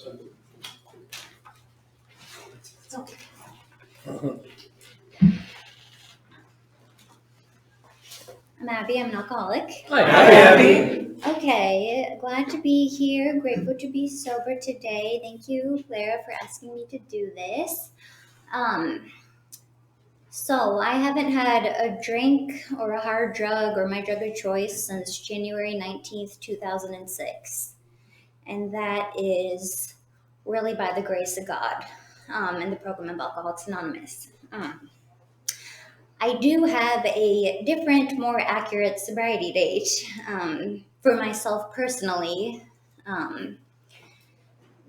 I'm Abby, I'm an alcoholic. Hi, Abby. Okay, glad to be here, grateful to be sober today. Thank you, Clara, for asking me to do this. So I haven't had a drink or a hard drug or my drug of choice since January 19th, 2006. And that is really by the grace of God and the program of Alcoholics Anonymous. I do have a different, more accurate sobriety date for myself personally.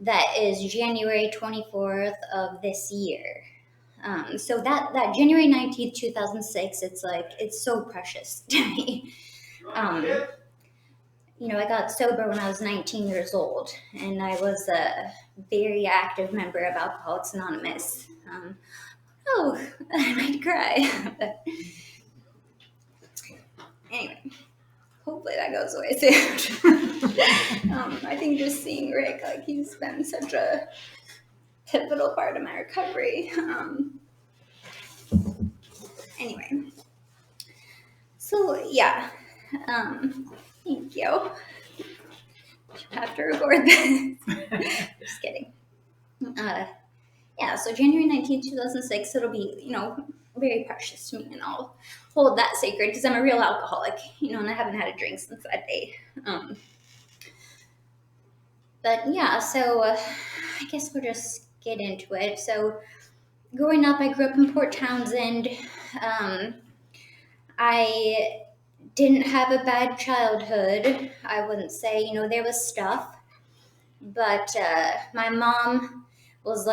That is January 24th of this year. So that January 19th, 2006, it's so precious to me. I got sober when I was 19 years old, and I was a very active member of Alcoholics Anonymous. I might cry. But anyway, hopefully that goes away soon. I think just seeing Rick, he's been such a pivotal part of my recovery. Anyway, so yeah, thank you. I have to record this. Just kidding. So January 19th, 2006, it'll be, very precious to me, and I'll hold that sacred because I'm a real alcoholic, and I haven't had a drink since that day. So I guess we'll just get into it. So growing up, I grew up in Port Townsend. I didn't have a bad childhood. I wouldn't say, there was stuff, but my mom was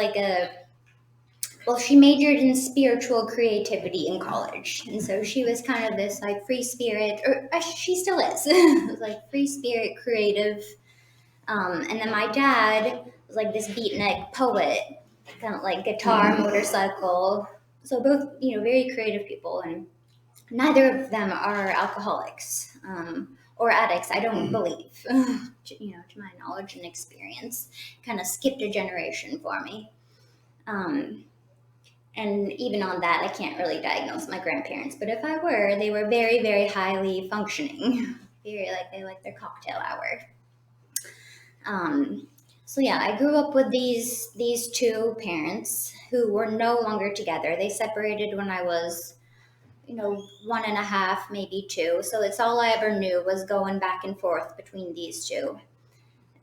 she majored in spiritual creativity in college, and so she was kind of this free spirit, or she still is, free spirit creative. And then my dad was this beatnik poet, kind of guitar, motorcycle. So both, very creative people, and neither of them are alcoholics or addicts, I don't believe, to my knowledge and experience. Kind of skipped a generation for me. And even on that, I can't really diagnose my grandparents. But if I were, they were very, very highly functioning. Very they like their cocktail hour. I grew up with these two parents who were no longer together. They separated when I was, 1.5, maybe 2. So it's all I ever knew was going back and forth between these two.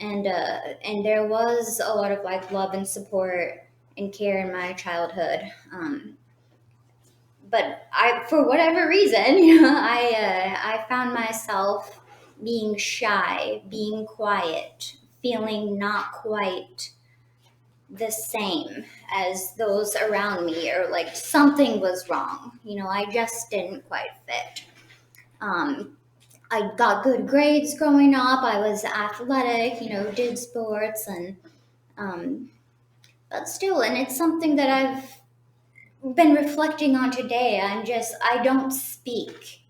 And there was a lot of love and support and care in my childhood. But for whatever reason, I found myself being shy, being quiet, feeling not quite the same as those around me, or something was wrong. I just didn't quite fit. I got good grades growing up. I was athletic, did sports, and but still, and it's something that I've been reflecting on today. I don't speak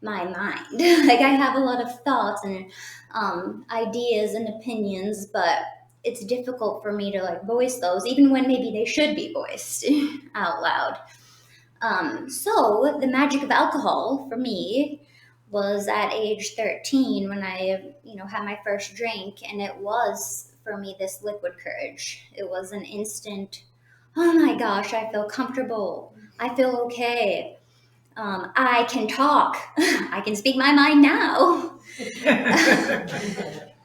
my mind. I have a lot of thoughts and ideas and opinions, but it's difficult for me to voice those, even when maybe they should be voiced out loud. So the magic of alcohol for me was at age 13 when I, had my first drink, and it was for me this liquid courage. It was an instant, oh my gosh, I feel comfortable. I feel okay. I can talk. I can speak my mind now.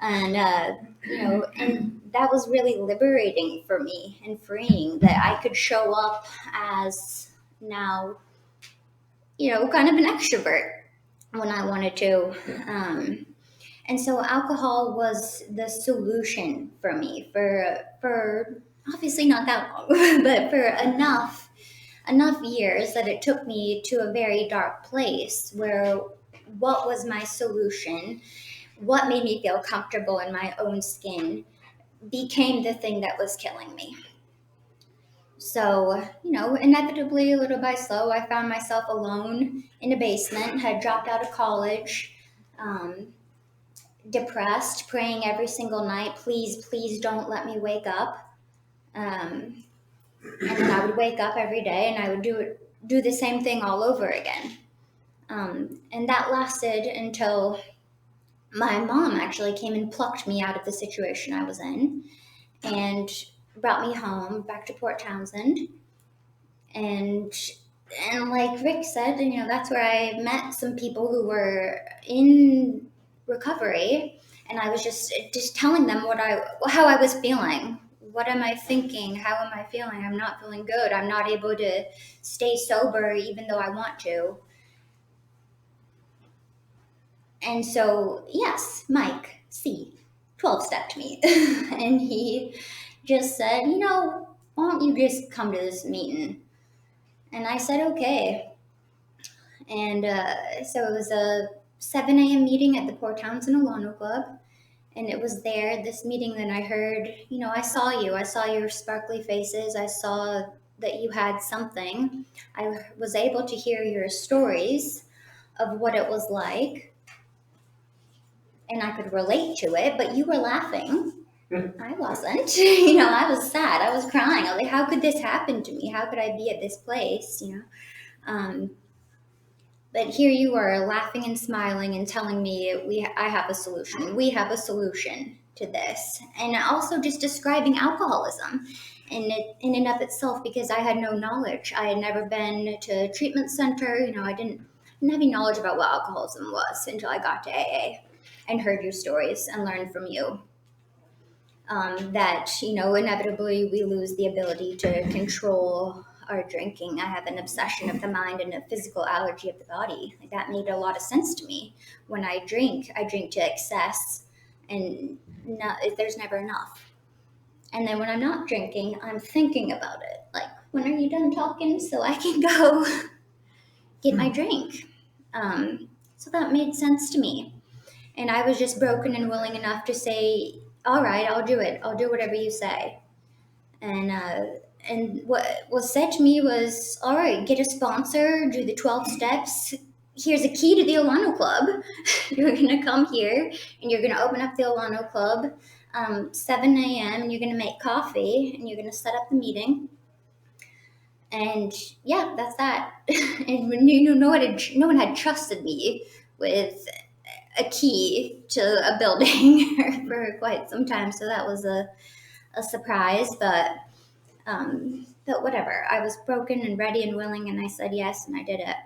And, and that was really liberating for me and freeing, that I could show up as now, kind of an extrovert when I wanted to. And so alcohol was the solution for me for obviously not that long, but for enough years that it took me to a very dark place where what was my solution, what made me feel comfortable in my own skin, became the thing that was killing me. So, inevitably, little by slow, I found myself alone in a basement, had dropped out of college, depressed, praying every single night, please, please don't let me wake up. And then I would wake up every day and I would do the same thing all over again. And that lasted until my mom actually came and plucked me out of the situation I was in and brought me home back to Port Townsend. And like Rick said, that's where I met some people who were in recovery, and I was just telling them how I was feeling. What am I thinking? How am I feeling? I'm not feeling good. I'm not able to stay sober even though I want to. And so, yes, Mike C 12-stepped me. And he just said, why don't you just come to this meeting? And I said, okay. And so it was a 7 a.m. meeting at the Port Townsend Alano Club. And it was there, this meeting, that I heard, I saw you. I saw your sparkly faces. I saw that you had something. I was able to hear your stories of what it was like. And I could relate to it, but you were laughing. I wasn't. I was sad. I was crying. I was like, how could this happen to me? How could I be at this place? But here you are laughing and smiling and telling me I have a solution. We have a solution to this. And also just describing alcoholism in and of itself, because I had no knowledge. I had never been to a treatment center. I didn't have any knowledge about what alcoholism was until I got to AA and heard your stories and learned from you. That inevitably we lose the ability to control our drinking. I have an obsession of the mind and a physical allergy of the body. Like, that made a lot of sense to me. When I drink to excess, and there's never enough. And then when I'm not drinking, I'm thinking about it. Like, when are you done talking so I can go get my drink? So that made sense to me. And I was just broken and willing enough to say, all right, I'll do it. I'll do whatever you say. And what was said to me was, all right, get a sponsor, do the 12 steps. Here's a key to the Alano Club. You're going to come here and you're going to open up the Alano Club 7 a.m. and you're going to make coffee and you're going to set up the meeting. And yeah, that's that. And no one had trusted me with a key to a building for quite some time. So that was a surprise, but whatever. I was broken and ready and willing, and I said yes, and I did it.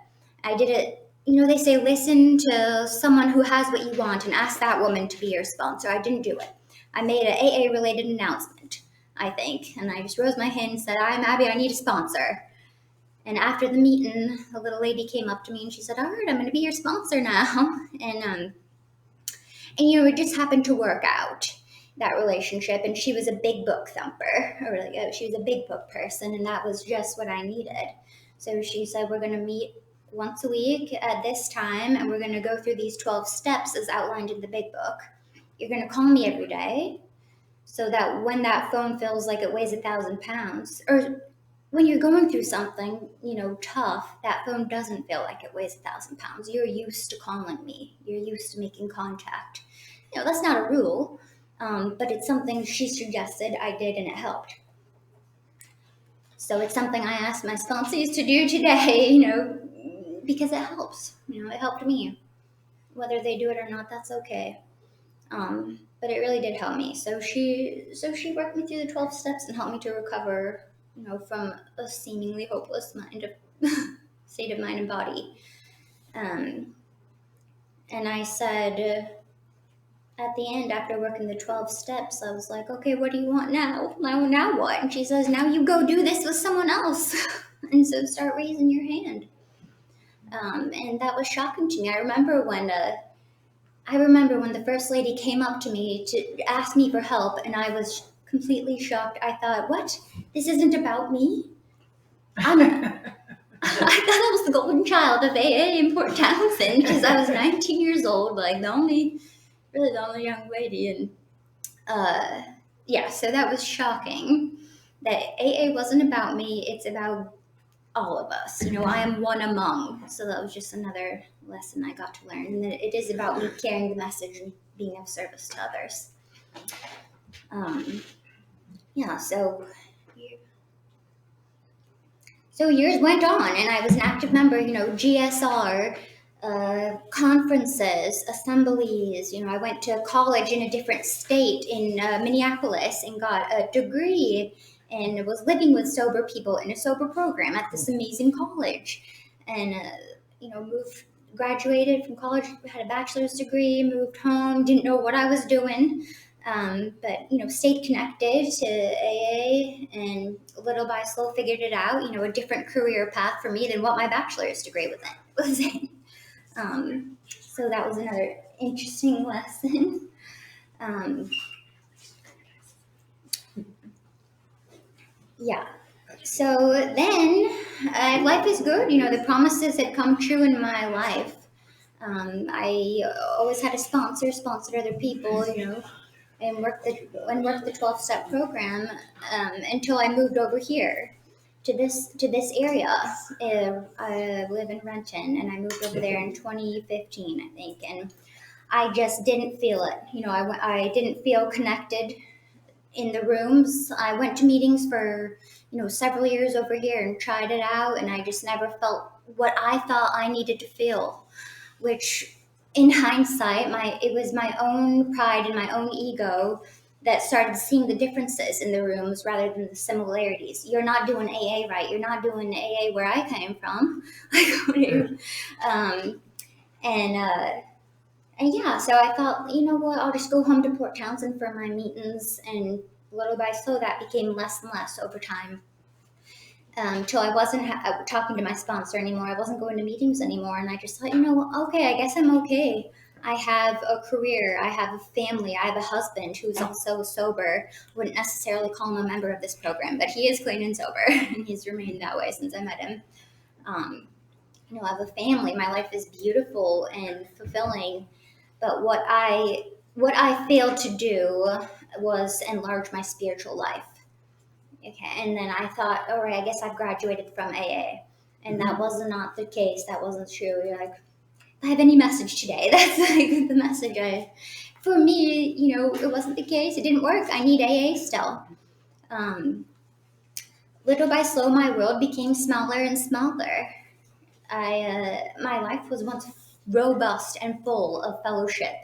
I did it. They say listen to someone who has what you want and ask that woman to be your sponsor. I didn't do it. I made an AA related announcement, I think, and I just rose my hand and said, I'm Abby, I need a sponsor. And after the meeting, the little lady came up to me and she said, all right, I'm going to be your sponsor now. And it just happened to work out, that relationship. And she was a big book thumper, she was a big book person, and that was just what I needed. So she said, we're going to meet once a week at this time, and we're going to go through these 12 steps as outlined in the big book. You're going to call me every day so that when that phone feels like it weighs 1,000 pounds, or when you're going through something, tough, that phone doesn't feel like it weighs 1,000 pounds. You're used to calling me. You're used to making contact. That's not a rule, but it's something she suggested I did, and it helped. So it's something I asked my sponsors to do today, because it helps. It helped me. Whether they do it or not, that's okay. But it really did help me. So she worked me through the 12 steps and helped me to recover, from a seemingly hopeless state of mind and body. And I said, at the end, after working the 12 steps, I was like, okay, what do you want now? Now what? And she says, now you go do this with someone else. And so start raising your hand. And that was shocking to me. I remember when the first lady came up to me to ask me for help, and I was completely shocked. I thought, what? This isn't about me? I thought I was the golden child of AA in Port Townsend because I was 19 years old, like the only young lady. And so that was shocking. That AA wasn't about me, it's about all of us. I am one among. So that was just another lesson I got to learn, and that it is about me carrying the message and being of service to others. Yeah, so years went on, and I was an active member, GSR, conferences, assemblies. I went to college in a different state in Minneapolis and got a degree and was living with sober people in a sober program at this amazing college. And, graduated from college, had a bachelor's degree, moved home, didn't know what I was doing. But stayed connected to AA, and little by slow figured it out. A different career path for me than what my bachelor's degree was in. So that was another interesting lesson. Yeah. So then, life is good. The promises had come true in my life. I always had a sponsored other people. And worked the 12-step program until I moved over here to this area. I live in Renton, and I moved over there in 2015, I think, and I just didn't feel it. I didn't feel connected in the rooms. I went to meetings for several years over here and tried it out, and I just never felt what I thought I needed to feel, which in hindsight, it was my own pride and my own ego that started seeing the differences in the rooms rather than the similarities. You're not doing AA right. You're not doing AA where I came from. And yeah, so I thought, you know what, I'll just go home to Port Townsend for my meetings, and little by slow that became less and less over time. Till I wasn't talking to my sponsor anymore. I wasn't going to meetings anymore. And I just thought, okay, I guess I'm okay. I have a career. I have a family. I have a husband who's also sober. Wouldn't necessarily call him a member of this program, but he is clean and sober. And he's remained that way since I met him. I have a family. My life is beautiful and fulfilling. But what I failed to do was enlarge my spiritual life. Okay, and then I thought, all right, I guess I've graduated from AA. And that was not the case. That wasn't true. You're like, if I have any message today, that's like the message for me, it wasn't the case. It didn't work. I need AA still. Little by slow, my world became smaller and smaller. My life was once robust and full of fellowship.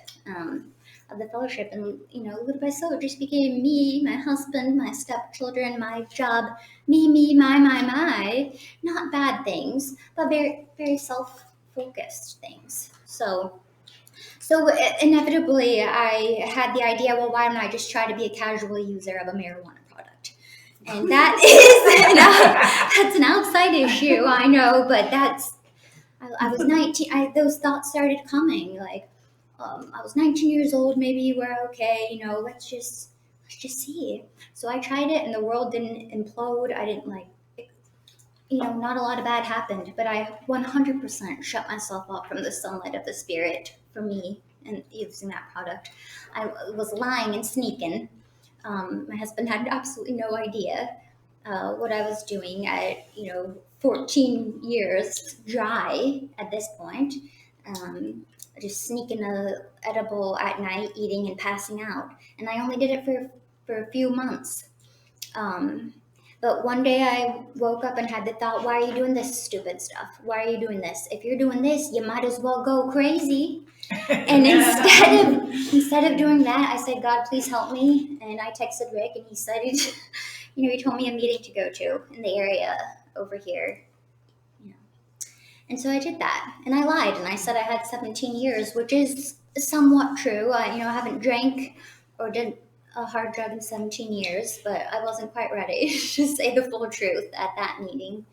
Of the fellowship, and little by slow it just became me, my husband, my stepchildren, my job, me, my, not bad things, but very, very self-focused things. So inevitably I had the idea, well, why don't I just try to be a casual user of a marijuana product? And that is that's an outside issue, I know, but I was 19. Those thoughts started coming, like, I was 19 years old. Maybe we're okay. Let's just see. So I tried it, and the world didn't implode. I didn't not a lot of bad happened, but I 100% shut myself off from the sunlight of the spirit for me and using that product. I was lying and sneaking. My husband had absolutely no idea what I was doing at 14 years dry at this point. Just sneaking a edible at night, eating and passing out. And I only did it for a few months. But one day I woke up and had the thought, why are you doing this stupid stuff? Why are you doing this? If you're doing this, you might as well go crazy. And instead of doing that, I said, God, please help me. And I texted Rick, and he said, he told me a meeting to go to in the area over here. And so I did that, and I lied, and I said I had 17 years, which is somewhat true. I haven't drank or did a hard drug in 17 years, but I wasn't quite ready to say the full truth at that meeting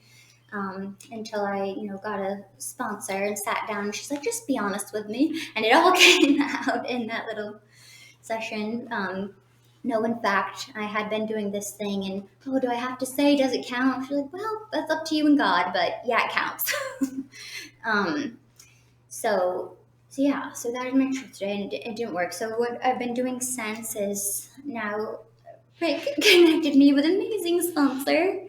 until I, got a sponsor and sat down, and she's like, just be honest with me, and it all came out in that little session. No, in fact, I had been doing this thing, and do I have to say? Does it count? She's like, well, that's up to you and God, but yeah, it counts. So that is my truth today, and it didn't work. So what I've been doing since is now Rick connected me with an amazing sponsor.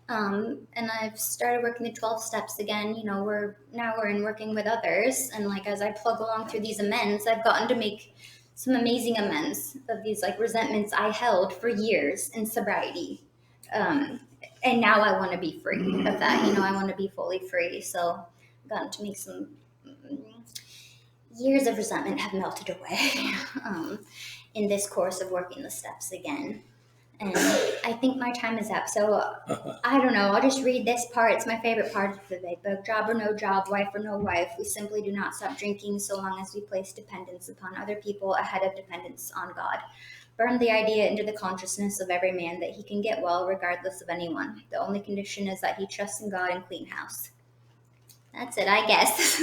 And I've started working the 12 steps again. We're in working with others, and like as I plug along through these amends, I've gotten to make some amazing amends of these like resentments I held for years in sobriety. Um, and now I want to be free of that. I want to be fully free. So I've gotten to make some years of resentment have melted away in this course of working the steps again. And I think my time is up. So I don't know. I'll just read this part. It's my favorite part of the big book. Job or no job, wife or no wife, we simply do not stop drinking so long as we place dependence upon other people ahead of dependence on God. Burn the idea into the consciousness of every man that he can get well regardless of anyone. The only condition is that he trusts in God and clean house. That's it, I guess.